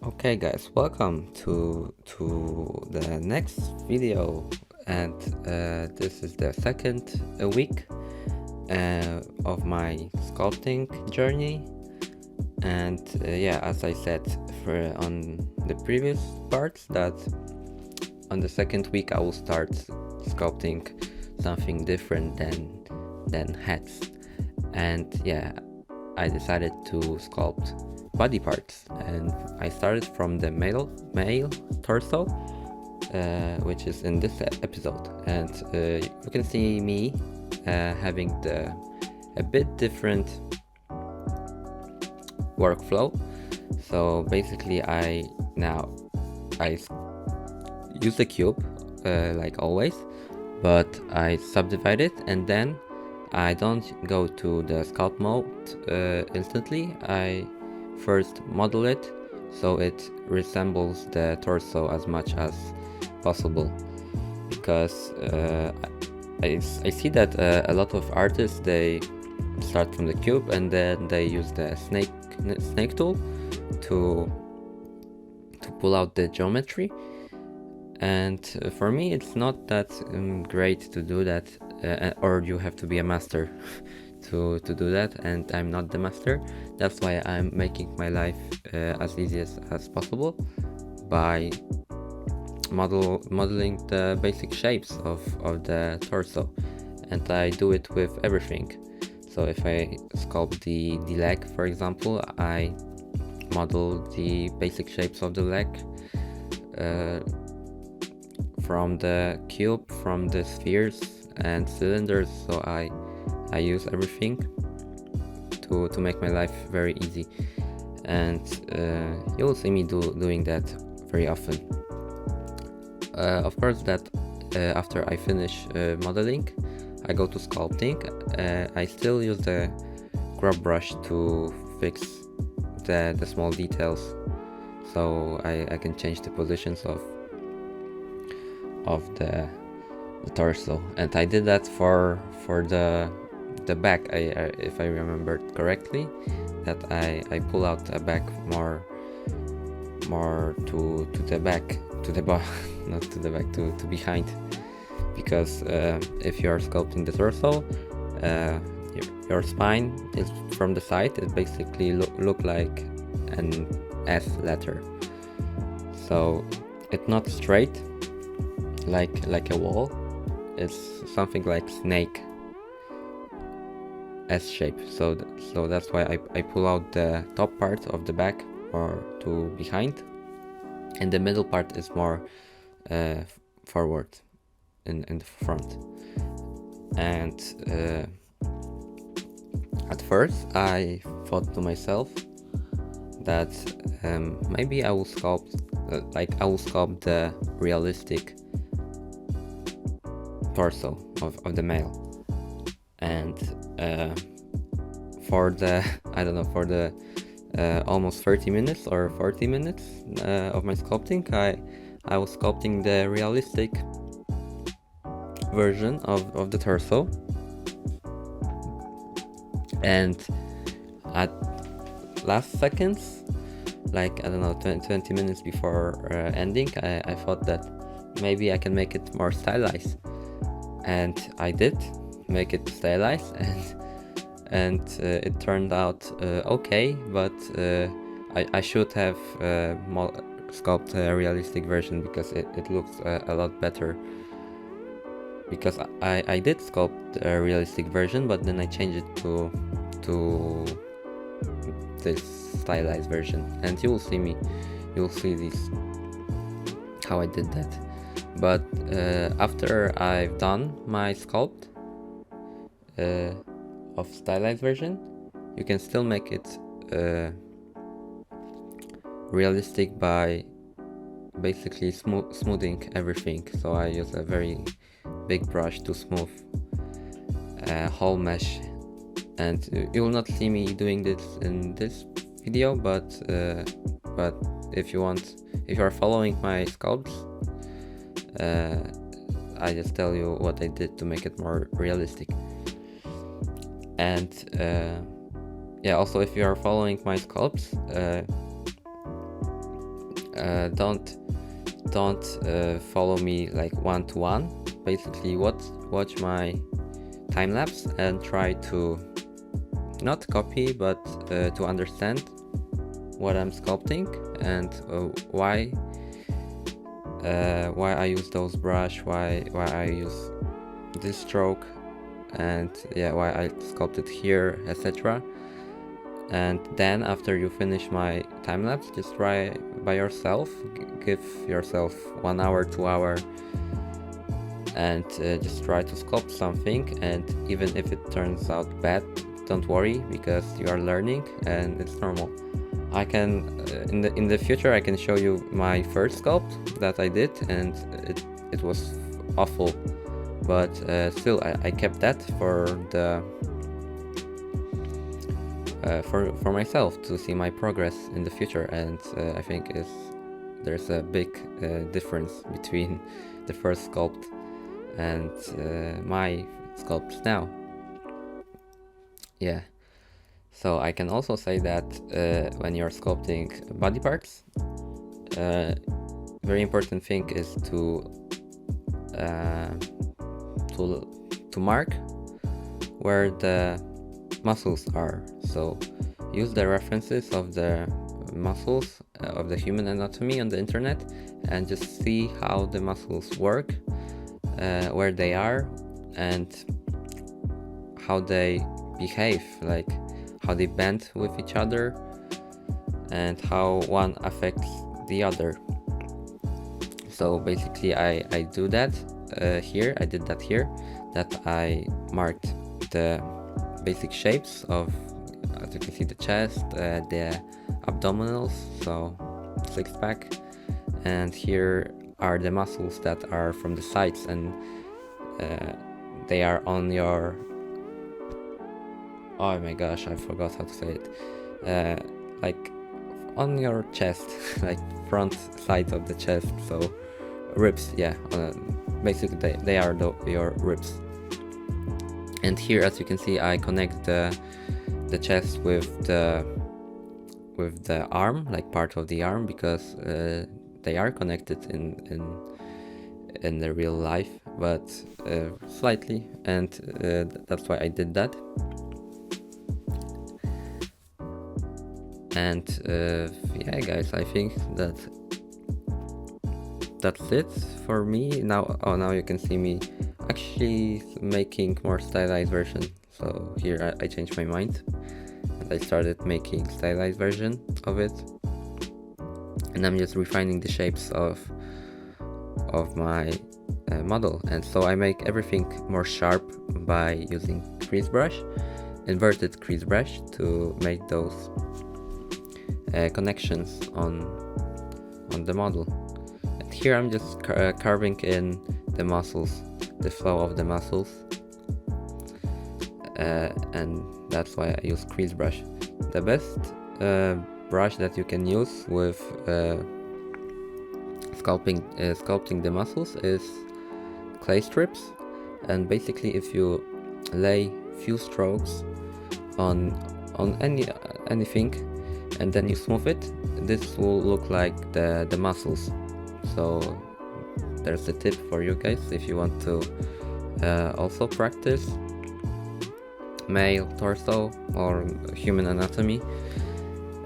Okay guys, welcome to the next video, and this is the second week of my sculpting journey. And yeah, as I said on the previous parts, that on the second week I will start sculpting something different than hats. And yeah, I decided to sculpt body parts, and I started from the male torso, which is in this episode. And you can see me having a bit different workflow. So basically I use the cube like always, but I subdivide it, and then I don't go to the sculpt mode instantly. I first model it so it resembles the torso as much as possible, because I see that a lot of artists, they start from the cube and then they use the snake tool to pull out the geometry. And for me it's not that great to do that, or you have to be a master to do that, and I'm not the master. That's why I'm making my life as easy as possible by modeling the basic shapes of the torso, and I do it with everything. So if I sculpt the leg, for example, I model the basic shapes of the leg from the cube, from the spheres and cylinders. So I use everything to make my life very easy, and you will see me doing that very often. Of course, that after I finish modeling, I go to sculpting. I still use the grub brush to fix the small details, so I can change the positions of the torso. And I did that for the back. If I remembered correctly, that I pull out a back more to the back, to the not to the back, to behind, because if you are sculpting the torso, your spine is from the side. It basically look like an S letter, so it's not straight like a wall. It's something like snake S shape. So that's why I pull out the top part of the back or to behind, and the middle part is more forward in the front. And at first I thought to myself that maybe I will sculpt the realistic torso of the male. And for the almost 30 minutes or 40 minutes of my sculpting, I was sculpting the realistic version of the torso. And at last seconds, like 20 minutes before ending, I thought that maybe I can make it more stylized. And I did make it stylized, and it turned out okay, but I should have sculpted a realistic version, because it looks a lot better. Because I did sculpt a realistic version, but then I changed it to this stylized version, and you will see this how I did that. But after I've done my sculpt of stylized version, you can still make it realistic by basically smoothing everything. So I use a very big brush to smooth whole mesh, and you will not see me doing this in this video, but if you are following my sculpts, I just tell you what I did to make it more realistic. And yeah, also if you are following my sculpts, don't follow me like one-to-one. Basically watch my time lapse and try to not copy, but to understand what I'm sculpting and why I use those brush, why I use this stroke, and yeah, why I sculpted here, etc. And then after you finish my time lapse, just try by yourself, give yourself 1 hour, 2 hour, and just try to sculpt something. And even if it turns out bad, don't worry, because you are learning and it's normal. I can in the future I can show you my first sculpt that I did, and it was awful, but still I kept that for the for myself to see my progress in the future. And I think there's a big difference between the first sculpt and my sculpts now. Yeah. So I can also say that when you're sculpting body parts, very important thing is to mark where the muscles are. So use the references of the muscles of the human anatomy on the internet and just see how the muscles work, where they are, and how they behave, like how they bend with each other and how one affects the other. So basically I do that here. I did that here, that I marked the basic shapes of, as you can see, the chest, the abdominals, so 6-pack, and here are the muscles that are from the sides, and they are on your, oh my gosh, I forgot how to say it, like on your chest, like front side of the chest, so ribs, yeah, basically they are your ribs. And here, as you can see, I connect the chest with the arm, like part of the arm, because they are connected in the real life, but slightly, and that's why I did that. And yeah, guys, I think that's it for me now. Oh, now you can see me actually making more stylized version. So here I changed my mind and I started making stylized version of it, and I'm just refining the shapes of my model. And so I make everything more sharp by using crease brush, inverted crease brush, to make those connections on the model. And here I'm just carving in the muscles, the flow of the muscles, and that's why I use crease brush. The best brush that you can use with sculpting the muscles is clay strips. And basically, if you lay few strokes on anything and then you smooth it, this will look like the muscles. So there's a tip for you guys if you want to also practice male torso or human anatomy.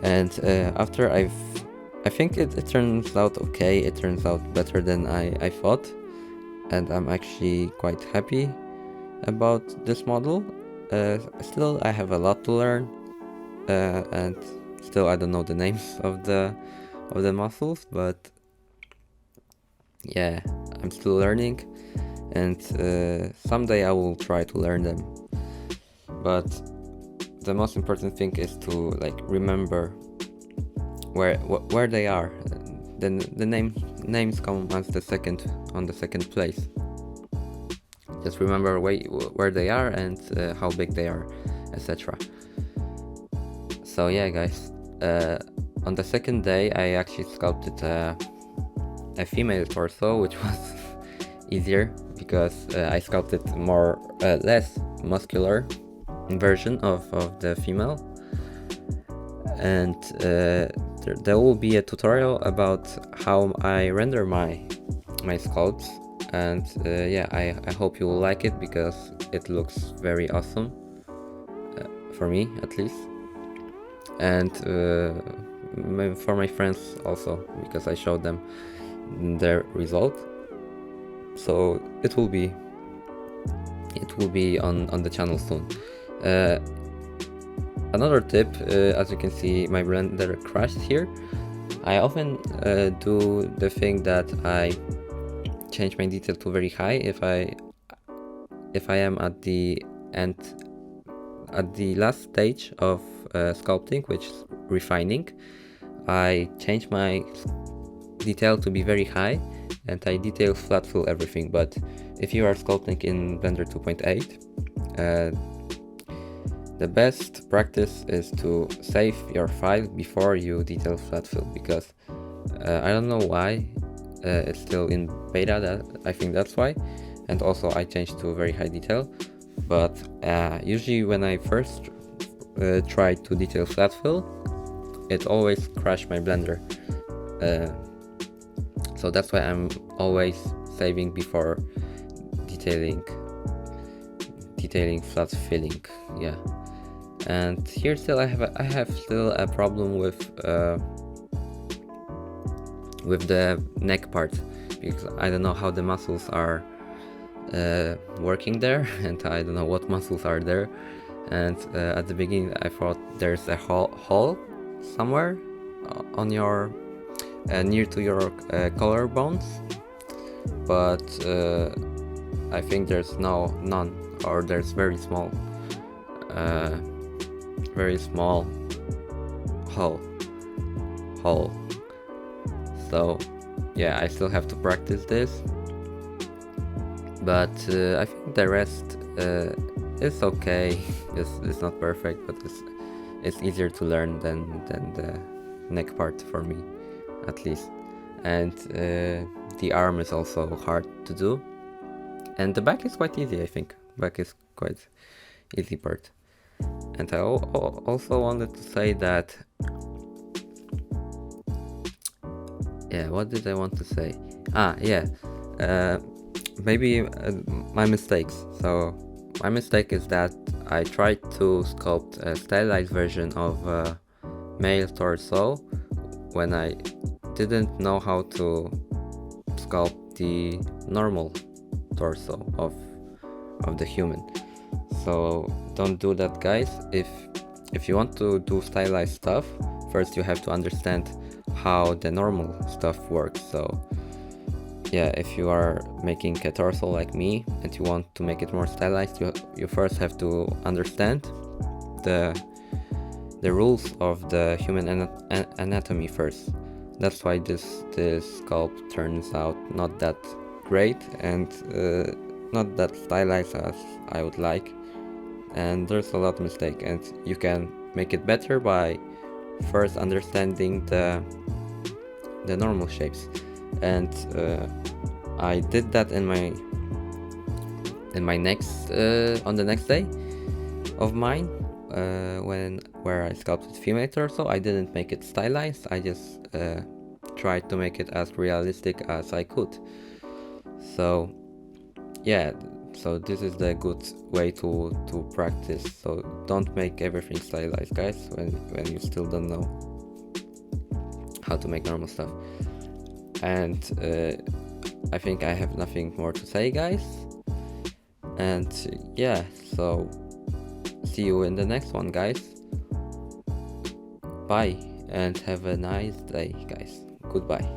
And after I think it turns out okay. It turns out better than I thought, and I'm actually quite happy about this model. Still I have a lot to learn, and still I don't know the names of the muscles, but yeah, I'm still learning, and someday I will try to learn them. But the most important thing is to like remember where they are. Then the names come on the second place. Just remember where they are and how big they are, etc. So yeah, guys, on the second day I actually sculpted a female torso, which was easier because I sculpted less muscular version of the female, and there will be a tutorial about how I render my sculpts, and yeah, I hope you will like it because it looks very awesome, for me at least, and for my friends also, because I showed them their result. So it will be on the channel soon. Another tip, as you can see, my Blender crashed here. I often do the thing that I change my detail to very high if I am at the end, at the last stage of sculpting, which is refining. I change my detail to be very high and I detail flat fill everything. But if you are sculpting in Blender 2.8, the best practice is to save your file before you detail flat fill, because I don't know why it's still in beta. That I think that's why. And also I changed to very high detail, but usually when I first try to detail flat fill, it always crashed my Blender. So that's why I'm always saving before detailing flat filling. Yeah. And here still I have still a problem with the neck part, because I don't know how the muscles are working there, and I don't know what muscles are there. And at the beginning I thought there's a hole somewhere on your near to your collarbones, but I think there's none, or there's very small hole. So yeah, I still have to practice this, but I think the rest is okay. It's not perfect, but it's easier to learn than the neck part for me, at least. And the arm is also hard to do, and the back is quite easy. I think back is quite easy part. And I also wanted to say that, yeah, what did I want to say? Yeah, maybe my mistakes. So my mistake is that I tried to sculpt a stylized version of male torso when I didn't know how to sculpt the normal torso of the human. So don't do that, guys. If you want to do stylized stuff, first you have to understand how the normal stuff works. So yeah, if you are making a torso like me and you want to make it more stylized, you first have to understand the rules of the human anatomy first. That's why this sculpt turns out not that great and not that stylized as I would like. And there's a lot of mistake, and you can make it better by first understanding the normal shapes. And I did that in my next on the next day of mine, where I sculpted female torso. I didn't make it stylized. I just tried to make it as realistic as I could. So yeah, so this is the good way to practice. So don't make everything stylized, guys, when you still don't know how to make normal stuff. And I think I have nothing more to say, guys. And yeah, so see you in the next one, guys. Bye, and have a nice day, guys. Goodbye.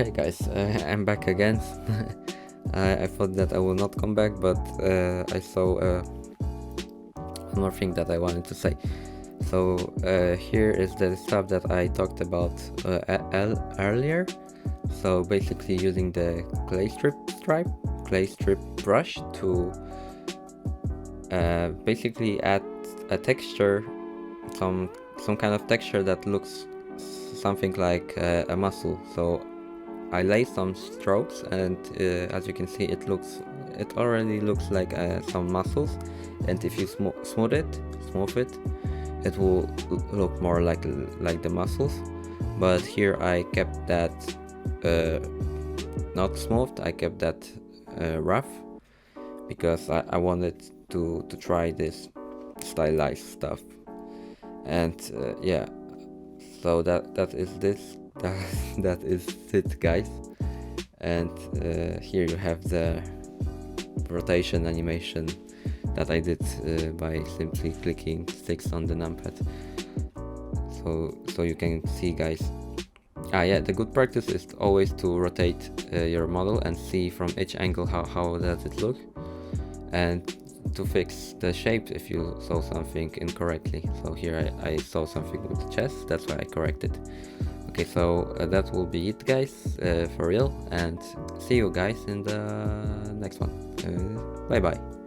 Okay guys, I'm back again. I thought that I will not come back, but I saw one more thing that I wanted to say. So here is the stuff that I talked about earlier. So basically using the clay strip brush to basically add a texture, some kind of texture that looks something like a muscle. So I lay some strokes, and as you can see, it already looks like some muscles. And if you smooth it, it will look more like the muscles. But here I kept that not smooth. I kept that rough because I wanted to try this stylized stuff. And yeah, so that is this. That is it, guys. And here you have the rotation animation that I did by simply clicking 6 on the numpad. So you can see, guys. Yeah, the good practice is always to rotate your model and see from each angle how does it look, and to fix the shape if you saw something incorrectly. So here I saw something with the chest, that's why I corrected. Okay, so that will be it, guys, for real, and see you guys in the next one. Bye bye.